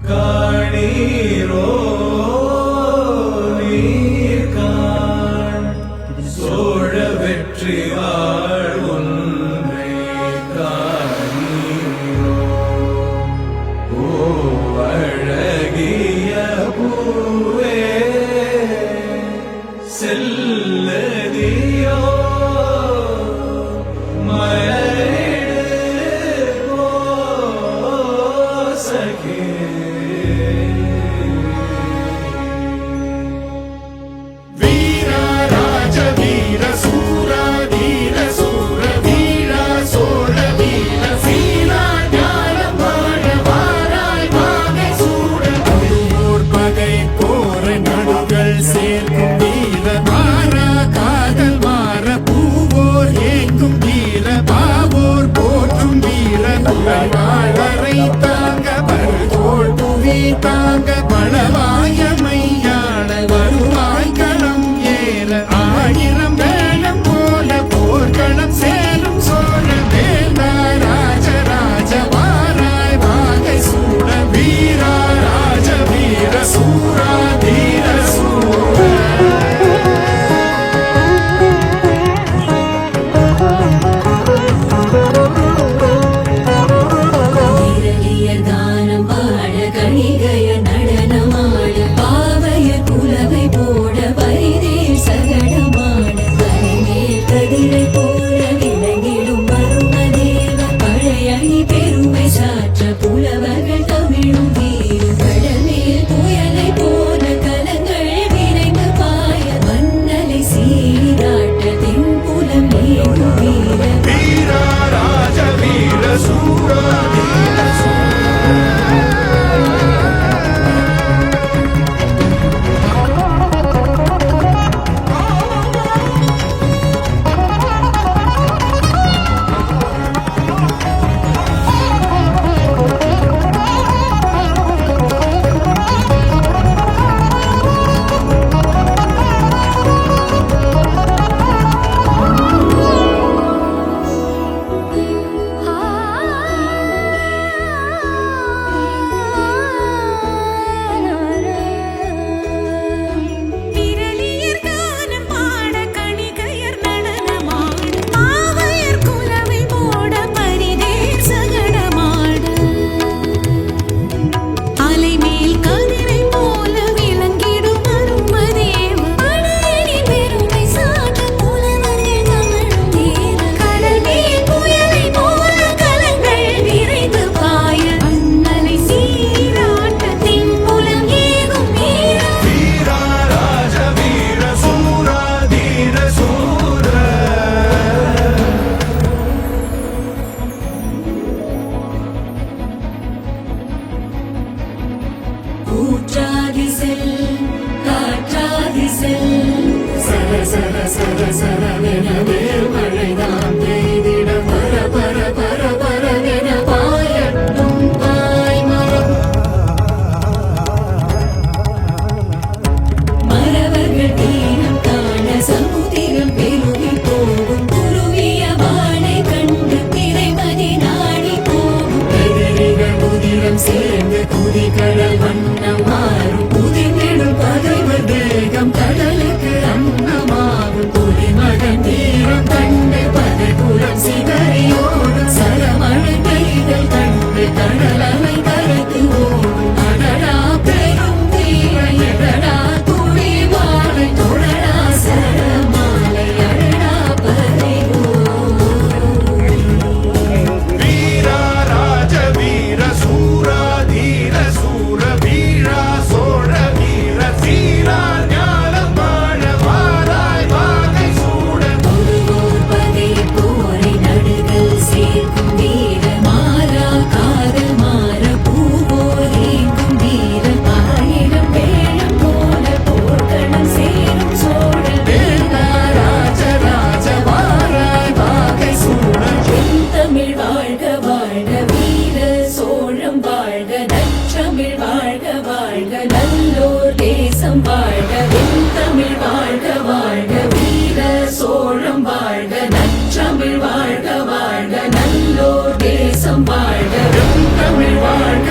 காணீரோ நீர்காண் சோழ வெற்றி வாழ் ஒன்றை காணீரோ ஓ அழகிய பூவே செல்லதியோ தாங்க பலவாய மையாள வருவாய் களம் ஏற ஆயிரம் வேளம் போல போர்க்களம் சேரும் சோழ வேந்தா ராஜராஜ வாராய் வாகை சூட வீரா ராஜ வீர சூரா தீர சேர்ந்து குதிகடல் வண்ணம் மாறும் புதிர்ந்திடும் பகைவர் தேகம் கடலுக்கு அன்னமாகும் புலிமகன் தீரம் கண்டு பகை குலம் சிதறியோடும் சரமழை பெய்தல் கண்டு கடல் அலை கரைத்து ஓடும் அடடா பெரும் தீர எடடா துளி மாலை தொடடா சரமாலை அடடா பறை நல்லோர் தேசம் வாழ்க வெண்தமிழ் வாழ்க வாழ்க வீர சோழம் வாழ்க நற்றமிழ் வாழ்க வாழ்க நல்லோர் தேசம் வாழ்க வெண்தமிழ் வாழ்க